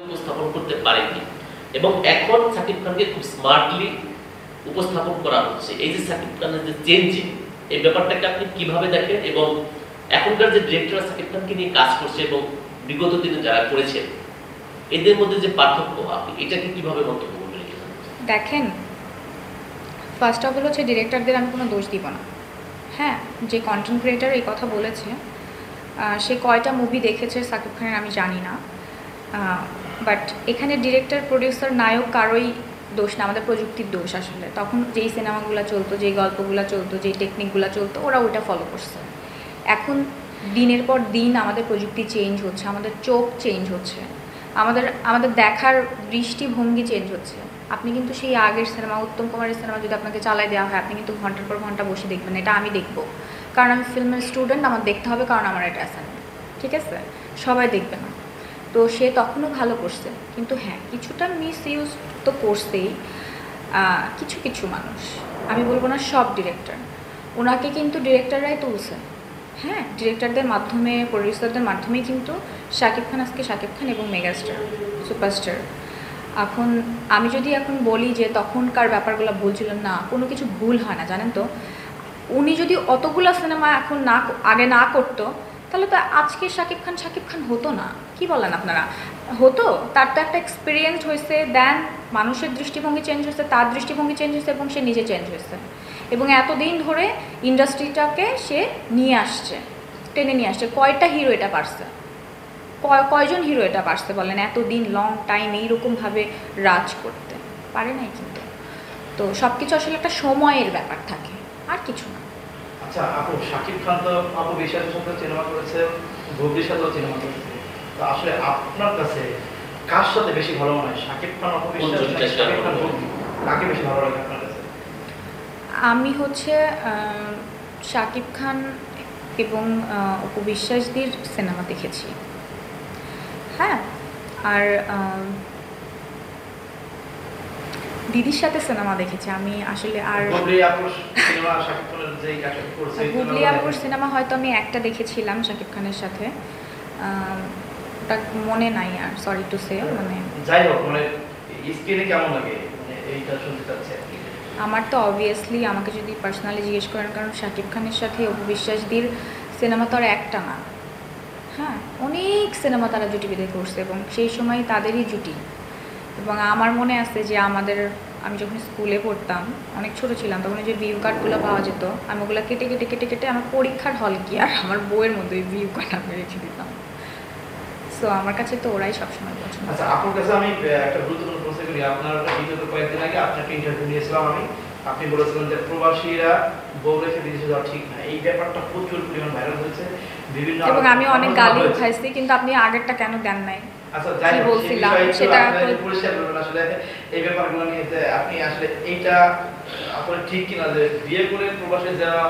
উপস্থাপন করতে পারেনি এবং এখন শাকিব খানকে খুব স্মার্টলি উপস্থাপন করা হচ্ছে। এই যে শাকিব খানের যে চেঞ্জিং, এই ব্যাপারটাকে আপনি কিভাবে দেখেন এবং এখনকার যে ডিরেক্টর শাকিব খানকে নিয়ে কাজ করছে এবং বিগত দিনে যারা করেছেন এদের মধ্যে যে পার্থক্য, আপনি এটাকে কিভাবে মন্তব্য করবেন? দেখেন, ফার্স্ট অফ অল হচ্ছে ডিরেক্টরদের আমি কোনো দোষ দিব না। হ্যাঁ, যে কন্টেন্ট ক্রিয়েটার এই কথা বলেছে সে কয়টা মুভি দেখেছে শাকিব খানের আমি জানি না, বাট এখানে ডিরেক্টর, প্রডিউসার, নায়ক কারোই দোষ না, আমাদের প্রযুক্তির দোষ। আসলে তখন যেই সিনেমাগুলো চলতো, যেই গল্পগুলো চলতো, যেই টেকনিকগুলো চলতো, ওরা ওইটা ফলো করছে। এখন দিনের পর দিন আমাদের প্রযুক্তি চেঞ্জ হচ্ছে, আমাদের চোখ চেঞ্জ হচ্ছে, আমাদের দেখার দৃষ্টিভঙ্গি চেঞ্জ হচ্ছে। আপনি কিন্তু সেই আগের সিনেমা, উত্তম কুমারের সিনেমা যদি আপনাকে চালাই দেওয়া হয়, আপনি কিন্তু ঘন্টার পর ঘন্টা বসে দেখবেন। এটা আমি দেখব, কারণ আমি ফিল্মের স্টুডেন্ট, আমার দেখতে হবে, কারণ আমার এটা অ্যাসাইনমেন্ট। ঠিক আছে, সবাই দেখবে না। তো সে তখনও ভালো করছে, কিন্তু হ্যাঁ, কিছুটা মিস ইউজ তো করছেই কিছু কিছু মানুষ। আমি বলবো না সব ডিরেক্টর, ওনাকে কিন্তু ডিরেক্টররাই তুলছে। হ্যাঁ, ডিরেক্টরদের মাধ্যমে, প্রডিউসারদের মাধ্যমেই কিন্তু শাকিব খান আজকে শাকিব খান এবং মেগাস্টার, সুপারস্টার। এখন আমি যদি এখন বলি যে তখনকার ব্যাপারগুলো ভুল ছিল, না, কোনো কিছু ভুল হয় না, জানেন তো। উনি যদি অতগুলো সিনেমা এখন আগে না করতো, তাহলে তো আজকে শাকিব খান হতো না। কি বলেন আপনারা? হতো। তার তো একটা এক্সপিরিয়েন্স হয়েছে, দেন মানুষের দৃষ্টিভঙ্গি চেঞ্জ হয়েছে, তার দৃষ্টিভঙ্গি চেঞ্জ হয়েছে এবং সে নিজে চেঞ্জ হয়েছে, এবং এতদিন ধরে ইন্ডাস্ট্রিটাকে সে নিয়ে আসছে, টেনে নিয়ে আসছে। কয়টা হিরো এটা পারছে? কয়জন হিরো এটা পারছে বলেন? এতদিন লং টাইম এইরকমভাবে রাজ করতে পারে নাই কিন্তু। তো সব কিছু আসলে একটা সময়ের ব্যাপার থাকে, আর কিছু না। আচ্ছা আপু, শাকিব খান তো আপু বিশ্বাসের সাথে সিনেমা করেছে, বুবলির সাথেও সিনেমা করেছে, তো আসলে আপনার কাছে কার সাথে বেশি ভালো মনে হয়? শাকিব খান, আপু বিশ্বাস, শাকিব খান, বুবলি, কাকে বেশি ভালো লাগে আপনার কাছে? আমি হচ্ছে শাকিব খান এবং অপু বিশ্বাসদের সিনেমা দেখেছি। হ্যাঁ, আর দিদির সাথে সিনেমা দেখেছি আমি আসলে। আর বুবলি আপুর সিনেমা, শাকিব খানের যেই কাজ করছে, বুবলি আপুর সিনেমা হয়তো আমি একটা দেখেছিলাম শাকিব খানের সাথে, ওটা মনে নাই আর, সরি টু সে। মানে যাই হোক, মানে স্ক্রিনে কেমন লাগে, মানে এইটা শুনতে চাচ্ছি। আমার তো অবভিয়াসলি, আমাকে যদি পার্সোনালি জিজ্ঞেস করেন, কারণ শাকিব খানের সাথে অপু বিশ্বাসদের সিনেমা তো আর একটা না। হ্যাঁ, অনেক সিনেমা তারা জুটি বেঁধে করছে এবং সেই সময় তাদেরই জুটি। এবং আমার মনে আছে যে আমি যখন স্কুলে পড়তাম, অনেক ছোট ছিলাম, তখন যে ভিউ কার্ডগুলো পাওয়া যেত, আমি ওগুলো কেটে কেটে কেটে কেটে আমার পরীক্ষার হল কি আর আমার বইয়ের মধ্যে ওই ভিউ কার্ড আমি রেখে দিতাম। সো আমার কাছে তো ওরাই সবসময় পছন্দ। আচ্ছা, আপনার কাছে আমি একটা গুরুত্বপূর্ণ প্রশ্ন করি। আপনার বিগত কয়েকদিন আগে আপনাকে ইন্টারভিউ নিয়েছিলাম আমি, আপনি বলেছিলেন যে প্রবাসীরা বউ রেখে বিদেশে যাওয়া ঠিক না। এই ব্যাপারটা প্রচুর পরিমাণ ভাইরাল হয়েছে বিভিন্ন, এবং আমি অনেক গালিও খাইছি, কিন্তু আপনি আগেরটা কেন দেন নাই? আচ্ছা যাই হোক, বলছিলাম সেটা পরিষ্কার করবেন আসলে এই ব্যাপারগুলো নিয়ে, যে আপনি আসলে এইটা আপনার ঠিক কিনা যে বিয়ে করে প্রবাসে যাওয়া